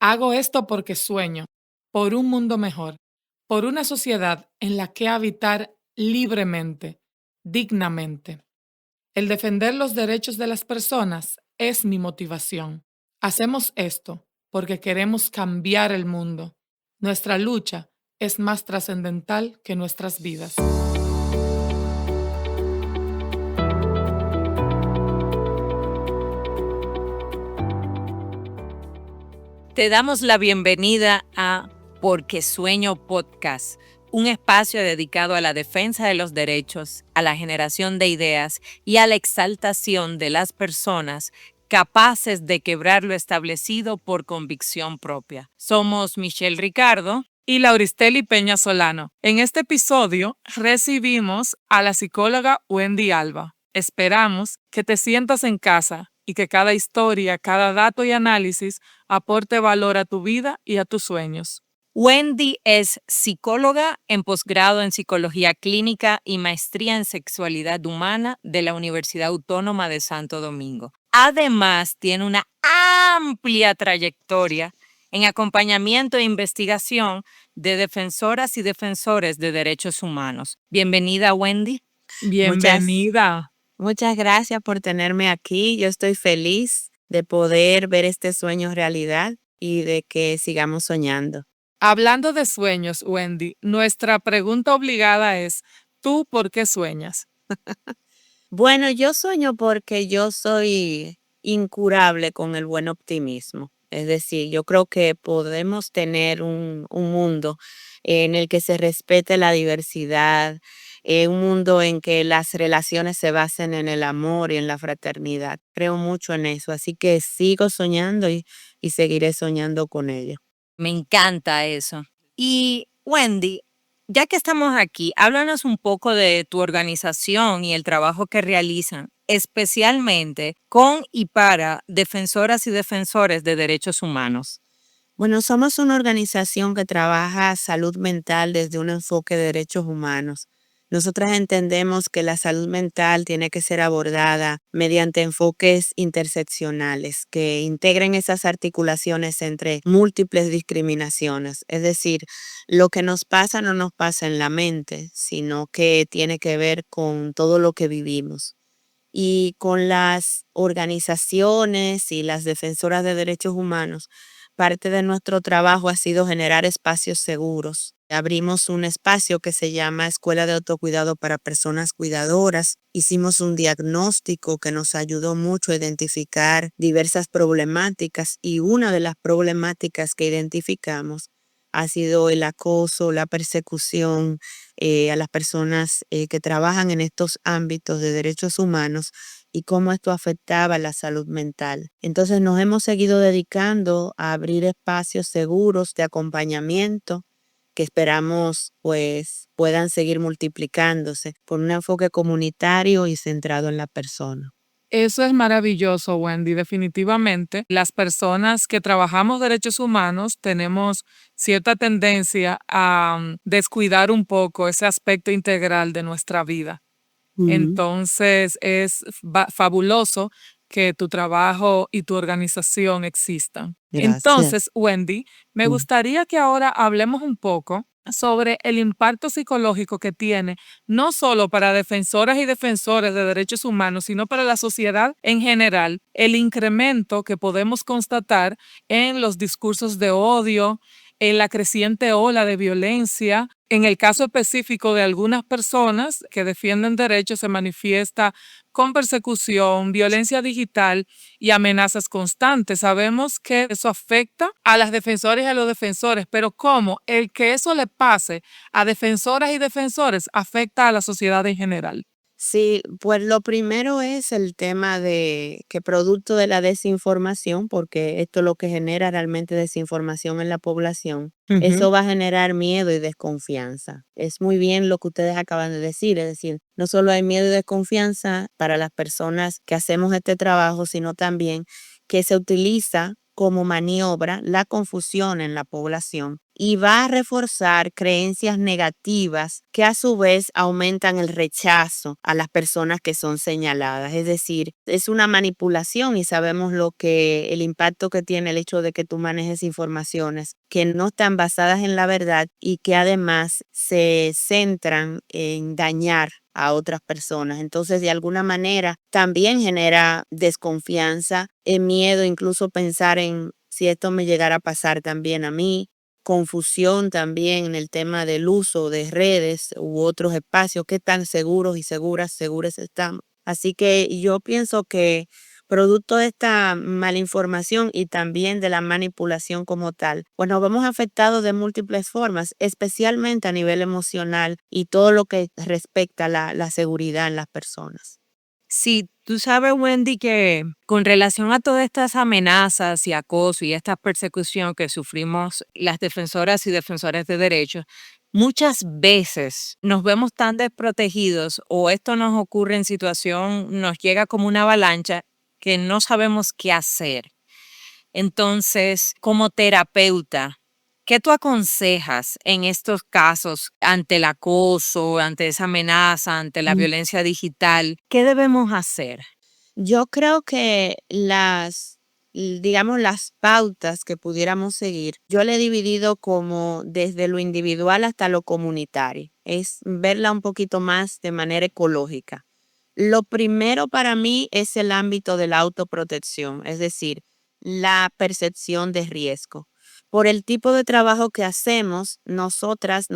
Hago esto porque sueño, por un mundo mejor, por una sociedad en la que habitar libremente, dignamente. El defender los derechos de las personas es mi motivación. Hacemos esto porque queremos cambiar el mundo. Nuestra lucha es más trascendental que nuestras vidas. Te damos la bienvenida a Porque Sueño Podcast, un espacio dedicado a la defensa de los derechos, a la generación de ideas y a la exaltación de las personas capaces de quebrar lo establecido por convicción propia. Somos Michelle Ricardo y Lauristeli Peña Solano. En este episodio recibimos a la psicóloga Wendy Alba. Esperamos que te sientas en casa y que cada historia, cada dato y análisis aporte valor a tu vida y a tus sueños. Wendy es psicóloga en posgrado en psicología clínica y maestría en sexualidad humana de la Universidad Autónoma de Santo Domingo. Además, tiene una amplia trayectoria en acompañamiento e investigación de defensoras y defensores de derechos humanos. Bienvenida, Wendy. Bienvenida. Muchas gracias por tenerme aquí. Yo estoy feliz de poder ver este sueño realidad y de que sigamos soñando. Hablando de sueños, Wendy, nuestra pregunta obligada es, ¿tú por qué sueñas? Bueno, yo sueño porque yo soy incurable con el buen optimismo. Es decir, yo creo que podemos tener un mundo en el que se respete la diversidad, un mundo en que las relaciones se basen en el amor y en la fraternidad. Creo mucho en eso, así que sigo soñando y seguiré soñando con ello. Me encanta eso. Y Wendy, ya que estamos aquí, háblanos un poco de tu organización y el trabajo que realizan, especialmente con y para defensoras y defensores de derechos humanos. Bueno, somos una organización que trabaja salud mental desde un enfoque de derechos humanos. Nosotras entendemos que la salud mental tiene que ser abordada mediante enfoques interseccionales que integren esas articulaciones entre múltiples discriminaciones. Es decir, lo que nos pasa no nos pasa en la mente, sino que tiene que ver con todo lo que vivimos. Y con las organizaciones y las defensoras de derechos humanos, parte de nuestro trabajo ha sido generar espacios seguros. Abrimos un espacio que se llama Escuela de Autocuidado para Personas Cuidadoras. Hicimos un diagnóstico que nos ayudó mucho a identificar diversas problemáticas y una de las problemáticas que identificamos ha sido el acoso, la persecución a las personas que trabajan en estos ámbitos de derechos humanos y cómo esto afectaba la salud mental. Entonces nos hemos seguido dedicando a abrir espacios seguros de acompañamiento que esperamos pues puedan seguir multiplicándose por un enfoque comunitario y centrado en la persona. Eso es maravilloso, Wendy. Definitivamente, las personas que trabajamos derechos humanos tenemos cierta tendencia a descuidar un poco ese aspecto integral de nuestra vida. Entonces, es fabuloso que tu trabajo y tu organización existan. Gracias. Entonces, Wendy, me gustaría que ahora hablemos un poco sobre el impacto psicológico que tiene, no solo para defensoras y defensores de derechos humanos, sino para la sociedad en general, el incremento que podemos constatar en los discursos de odio, en la creciente ola de violencia. En el caso específico de algunas personas que defienden derechos, se manifiesta con persecución, violencia digital y amenazas constantes. Sabemos que eso afecta a las defensoras y a los defensores, pero ¿cómo el que eso le pase a defensoras y defensores afecta a la sociedad en general? Sí, pues lo primero es el tema de que producto de la desinformación, porque esto lo que genera realmente desinformación en la población, eso va a generar miedo y desconfianza. Es muy bien lo que ustedes acaban de decir, es decir, no solo hay miedo y desconfianza para las personas que hacemos este trabajo, sino también que se utiliza como maniobra la confusión en la población y va a reforzar creencias negativas que a su vez aumentan el rechazo a las personas que son señaladas. Es decir, es una manipulación y sabemos el impacto que tiene el hecho de que tú manejes informaciones que no están basadas en la verdad y que además se centran en dañar a otras personas. Entonces, de alguna manera, también genera desconfianza, miedo, incluso pensar en si esto me llegara a pasar también a mí, confusión también en el tema del uso de redes u otros espacios, qué tan seguros y seguras estamos. Así que yo pienso que producto de esta malinformación y también de la manipulación como tal, pues nos vemos afectados de múltiples formas, especialmente a nivel emocional y todo lo que respecta a la seguridad en las personas. Sí, tú sabes, Wendy, que con relación a todas estas amenazas y acoso y esta persecución que sufrimos las defensoras y defensores de derechos, muchas veces nos vemos tan desprotegidos o esto nos ocurre en situación, nos llega como una avalancha que no sabemos qué hacer. Entonces, como terapeuta, ¿qué tú aconsejas en estos casos ante el acoso, ante esa amenaza, ante la violencia digital? ¿Qué debemos hacer? Yo creo que digamos, las pautas que pudiéramos seguir, yo le he dividido como desde lo individual hasta lo comunitario. Es verla un poquito más de manera ecológica. Lo primero para mí es el ámbito de la autoprotección, es decir, la percepción de riesgo. Por el tipo de trabajo que hacemos, nosotros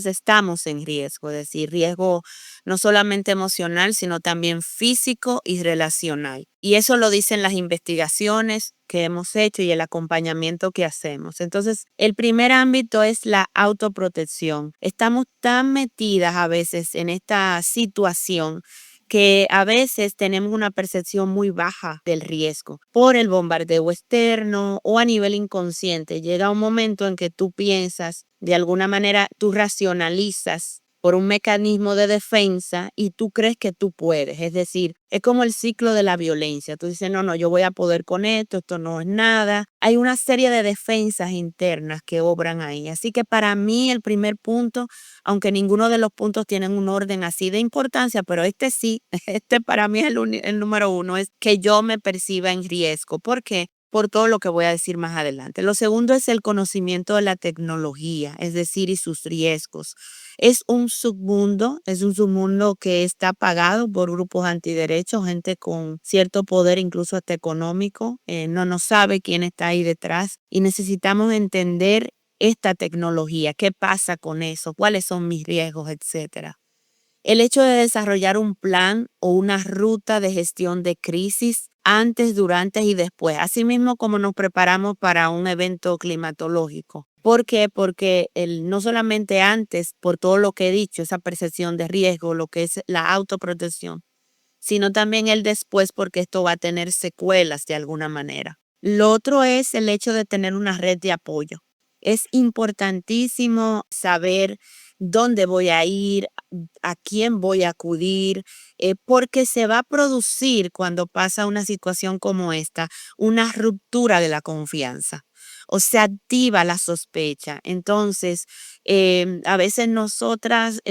estamos en riesgo, es decir, riesgo no solamente emocional, sino también físico y relacional. Y eso lo dicen las investigaciones que hemos hecho y el acompañamiento que hacemos. Entonces, el primer ámbito es la autoprotección. Estamos tan metidas a veces en esta situación que a veces tenemos una percepción muy baja del riesgo por el bombardeo externo o a nivel inconsciente. Llega un momento en que tú piensas, de alguna manera, tú racionalizas por un mecanismo de defensa y tú crees que tú puedes. Es decir, es como el ciclo de la violencia. Tú dices, no, yo voy a poder con esto no es nada. Hay una serie de defensas internas que obran ahí. Así que para mí el primer punto, aunque ninguno de los puntos tienen un orden así de importancia, pero este sí, este para mí es el número uno, es que yo me perciba en riesgo. ¿Por qué? Por todo lo que voy a decir más adelante. Lo segundo es el conocimiento de la tecnología, es decir, y sus riesgos. Es un submundo que está pagado por grupos antiderechos, gente con cierto poder, incluso hasta económico. No sabe quién está ahí detrás y necesitamos entender esta tecnología, qué pasa con eso, cuáles son mis riesgos, etcétera. El hecho de desarrollar un plan o una ruta de gestión de crisis antes, durante y después, asimismo como nos preparamos para un evento climatológico. ¿Por qué? Porque no solamente antes, por todo lo que he dicho, esa percepción de riesgo, lo que es la autoprotección, sino también el después, porque esto va a tener secuelas de alguna manera. Lo otro es el hecho de tener una red de apoyo. Es importantísimo saber dónde voy a ir, a quién voy a acudir, porque se va a producir cuando pasa una situación como esta, una ruptura de la confianza o se activa la sospecha. Entonces, a veces nosotras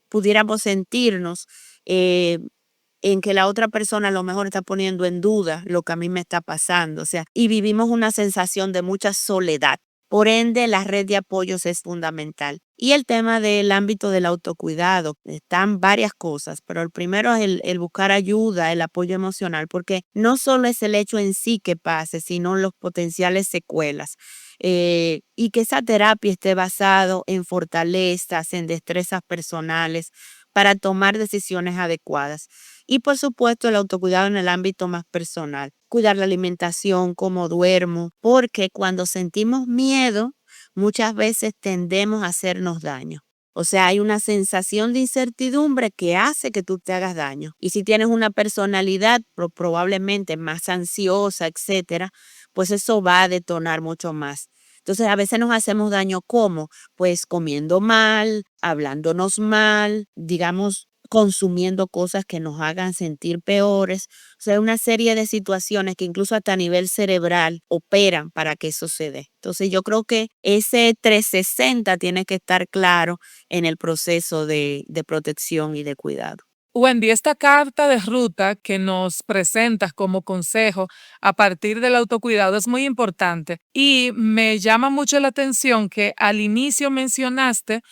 pudiéramos sentirnos en que la otra persona a lo mejor está poniendo en duda lo que a mí me está pasando, o sea, y vivimos una sensación de mucha soledad. Por ende, la red de apoyos es fundamental. Y el tema del ámbito del autocuidado, están varias cosas, pero el primero es el buscar ayuda, el apoyo emocional, porque no solo es el hecho en sí que pase, sino los potenciales secuelas. Y que esa terapia esté basado en fortalezas, en destrezas personales para tomar decisiones adecuadas. Y por supuesto el autocuidado en el ámbito más personal. Cuidar la alimentación, cómo duermo, porque cuando sentimos miedo, muchas veces tendemos a hacernos daño. O sea, hay una sensación de incertidumbre que hace que tú te hagas daño. Y si tienes una personalidad probablemente más ansiosa, etcétera, pues eso va a detonar mucho más. Entonces, a veces nos hacemos daño ¿cómo? Pues comiendo mal, hablándonos mal, digamos, consumiendo cosas que nos hagan sentir peores. O sea, una serie de situaciones que incluso hasta a nivel cerebral operan para que eso se dé. Entonces yo creo que ese 360 tiene que estar claro en el proceso de protección y de cuidado. Wendy, esta carta de ruta que nos presentas como consejo a partir del autocuidado es muy importante y me llama mucho la atención que al inicio mencionaste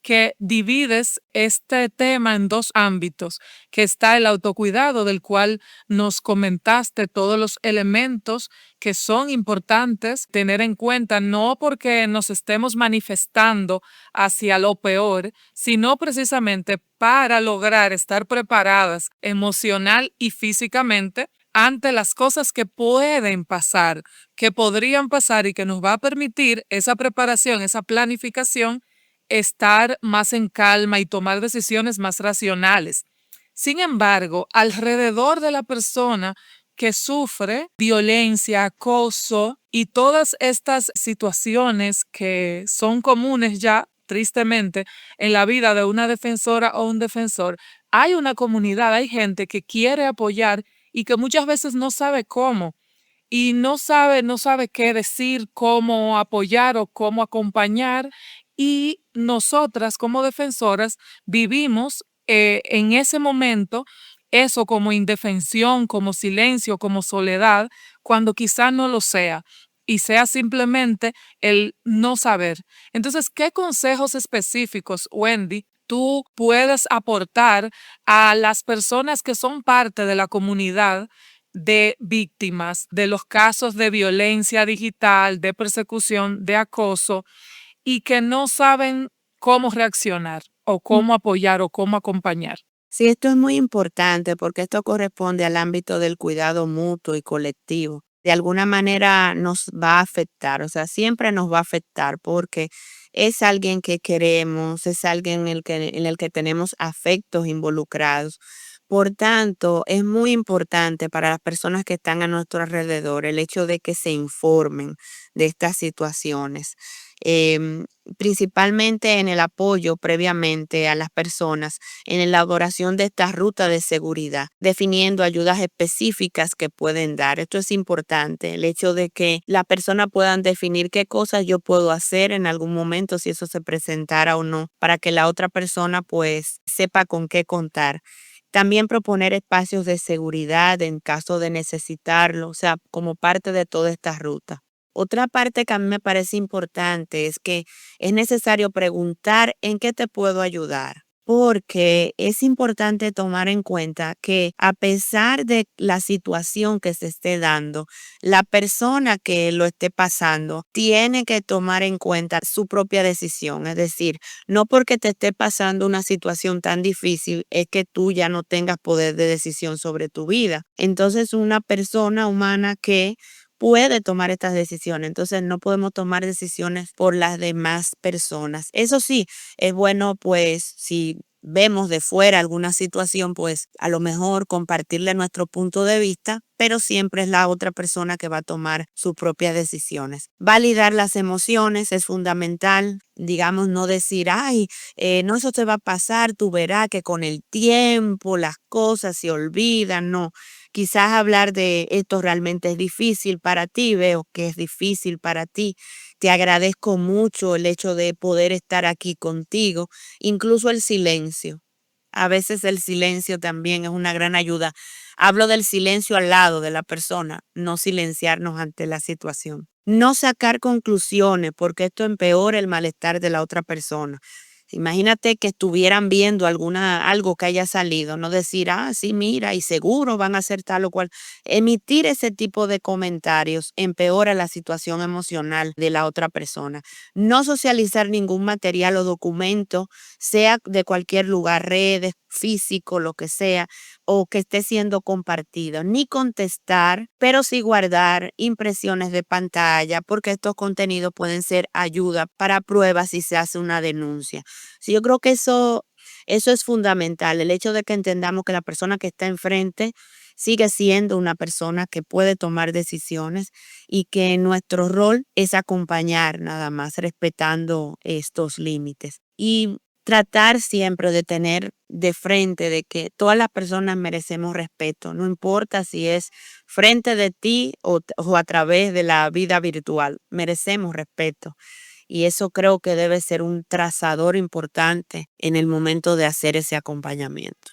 que divides este tema en dos ámbitos, que está el autocuidado, del cual nos comentaste todos los elementos que son importantes tener en cuenta, no porque nos estemos manifestando hacia lo peor, sino precisamente para lograr estar preparadas emocional y físicamente ante las cosas que pueden pasar, que podrían pasar y que nos va a permitir esa preparación, esa planificación, estar más en calma y tomar decisiones más racionales. Sin embargo, alrededor de la persona que sufre violencia, acoso y todas estas situaciones que son comunes ya, tristemente, en la vida de una defensora o un defensor, hay una comunidad, hay gente que quiere apoyar y que muchas veces no sabe cómo y no sabe qué decir, cómo apoyar o cómo acompañar. Y nosotras como defensoras vivimos en ese momento eso como indefensión, como silencio, como soledad, cuando quizá no lo sea y sea simplemente el no saber. Entonces, ¿qué consejos específicos, Wendy, tú puedes aportar a las personas que son parte de la comunidad de víctimas de los casos de violencia digital, de persecución, de acoso y que no saben cómo reaccionar o cómo apoyar o cómo acompañar? Sí, esto es muy importante porque esto corresponde al ámbito del cuidado mutuo y colectivo. De alguna manera nos va a afectar, o sea, siempre nos va a afectar porque es alguien que queremos, es alguien en el que tenemos afectos involucrados. Por tanto, es muy importante para las personas que están a nuestro alrededor el hecho de que se informen de estas situaciones. em, Principalmente en el apoyo previamente a las personas en la elaboración de esta ruta de seguridad, definiendo ayudas específicas que pueden dar. Esto es importante, el hecho de que las personas puedan definir qué cosas yo puedo hacer en algún momento, si eso se presentara o no, para que la otra persona pues sepa con qué contar. También proponer espacios de seguridad en caso de necesitarlo, o sea, como parte de toda esta ruta. Otra parte que a mí me parece importante es que es necesario preguntar en qué te puedo ayudar, porque es importante tomar en cuenta que a pesar de la situación que se esté dando, la persona que lo esté pasando tiene que tomar en cuenta su propia decisión. Es decir, no porque te esté pasando una situación tan difícil es que tú ya no tengas poder de decisión sobre tu vida. Entonces, una persona humana que puede tomar estas decisiones. Entonces no podemos tomar decisiones por las demás personas. Eso sí, es bueno pues si vemos de fuera alguna situación, pues a lo mejor compartirle nuestro punto de vista, pero siempre es la otra persona que va a tomar sus propias decisiones. Validar las emociones es fundamental. Digamos, no decir, ay, no, eso te va a pasar, tú verás que con el tiempo las cosas se olvidan. No, quizás hablar de esto realmente es difícil para ti, veo que es difícil para ti. Te agradezco mucho el hecho de poder estar aquí contigo, incluso el silencio. A veces el silencio también es una gran ayuda. Hablo del silencio al lado de la persona, no silenciarnos ante la situación. No sacar conclusiones porque esto empeora el malestar de la otra persona. Imagínate que estuvieran viendo algo que haya salido, no decir, ah, sí, mira, y seguro van a hacer tal o cual. Emitir ese tipo de comentarios empeora la situación emocional de la otra persona. No socializar ningún material o documento, sea de cualquier lugar, redes, físico, lo que sea, o que esté siendo compartido. Ni contestar, pero sí guardar impresiones de pantalla, porque estos contenidos pueden ser ayuda para pruebas si se hace una denuncia. Sí, yo creo que eso es fundamental, el hecho de que entendamos que la persona que está enfrente sigue siendo una persona que puede tomar decisiones y que nuestro rol es acompañar nada más, respetando estos límites. Y tratar siempre de tener de frente de que todas las personas merecemos respeto, no importa si es frente de ti o a través de la vida virtual, merecemos respeto. Y eso creo que debe ser un trazador importante en el momento de hacer ese acompañamiento.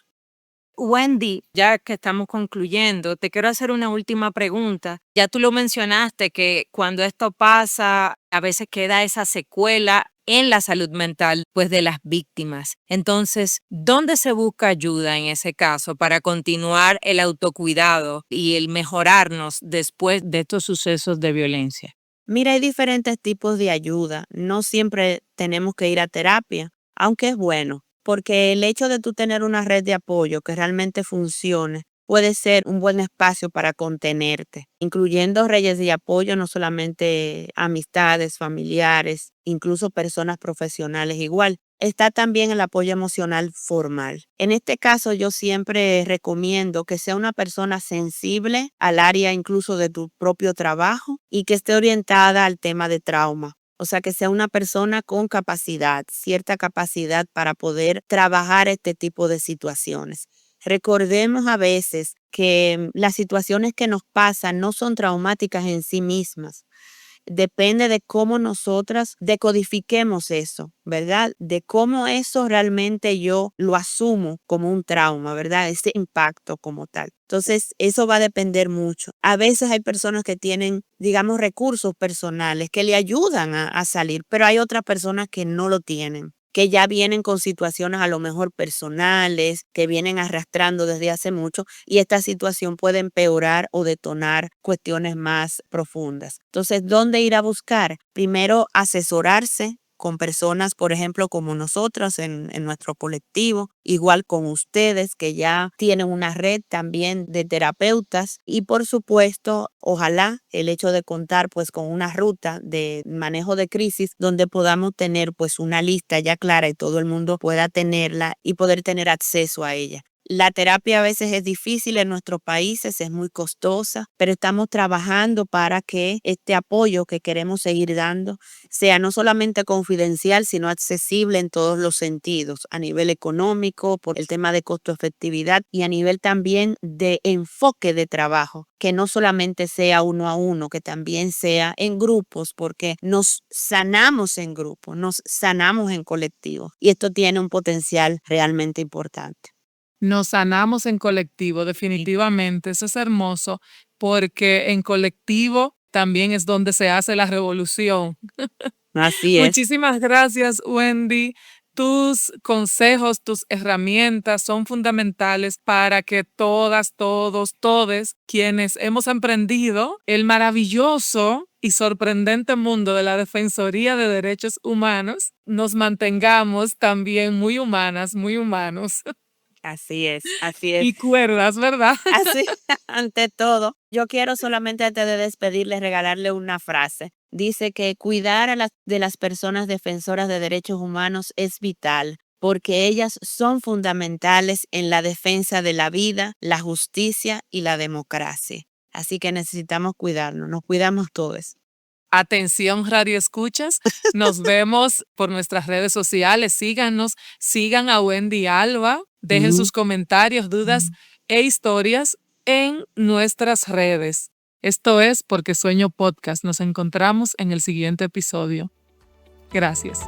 Wendy, ya que estamos concluyendo, te quiero hacer una última pregunta. Ya tú lo mencionaste que cuando esto pasa, a veces queda esa secuela en la salud mental, pues, de las víctimas. Entonces, ¿dónde se busca ayuda en ese caso para continuar el autocuidado y el mejorarnos después de estos sucesos de violencia? Mira, hay diferentes tipos de ayuda. No siempre tenemos que ir a terapia, aunque es bueno, porque el hecho de tú tener una red de apoyo que realmente funcione puede ser un buen espacio para contenerte, incluyendo redes de apoyo, no solamente amistades, familiares, incluso personas profesionales igual. Está también el apoyo emocional formal. En este caso, yo siempre recomiendo que sea una persona sensible al área incluso de tu propio trabajo y que esté orientada al tema de trauma. O sea, que sea una persona con capacidad, cierta capacidad para poder trabajar este tipo de situaciones. Recordemos a veces que las situaciones que nos pasan no son traumáticas en sí mismas. Depende de cómo nosotras decodifiquemos eso, ¿verdad? De cómo eso realmente yo lo asumo como un trauma, ¿verdad? Ese impacto como tal. Entonces, eso va a depender mucho. A veces hay personas que tienen, digamos, recursos personales que le ayudan a salir, pero hay otras personas que no lo tienen, que ya vienen con situaciones a lo mejor personales, que vienen arrastrando desde hace mucho y esta situación puede empeorar o detonar cuestiones más profundas. Entonces, ¿dónde ir a buscar? Primero, asesorarse con personas, por ejemplo, como nosotros en nuestro colectivo, igual con ustedes que ya tienen una red también de terapeutas y por supuesto, ojalá el hecho de contar pues con una ruta de manejo de crisis donde podamos tener pues una lista ya clara y todo el mundo pueda tenerla y poder tener acceso a ella. La terapia a veces es difícil en nuestros países, es muy costosa, pero estamos trabajando para que este apoyo que queremos seguir dando sea no solamente confidencial, sino accesible en todos los sentidos, a nivel económico, por el tema de costo-efectividad y a nivel también de enfoque de trabajo, que no solamente sea uno a uno, que también sea en grupos, porque nos sanamos en grupo, nos sanamos en colectivo y esto tiene un potencial realmente importante. Nos sanamos en colectivo, definitivamente. Eso es hermoso porque en colectivo también es donde se hace la revolución. Así es. Muchísimas gracias, Wendy. Tus consejos, tus herramientas son fundamentales para que todas, todos, todes quienes hemos emprendido el maravilloso y sorprendente mundo de la Defensoría de Derechos Humanos nos mantengamos también muy humanas, muy humanos Así es, así es. y cuerdas, ¿verdad? Así, ante todo, yo quiero solamente antes de despedirle regalarle una frase. Dice que cuidar de las personas defensoras de derechos humanos es vital porque ellas son fundamentales en la defensa de la vida, la justicia y la democracia. Así que necesitamos cuidarnos, nos cuidamos todos. Atención, Radio Escuchas. Nos vemos por nuestras redes sociales. Síganos, sigan a Wendy Alba. Dejen sus comentarios, dudas e historias en nuestras redes. Esto es Porque Sueño Podcast. Nos encontramos en el siguiente episodio. Gracias.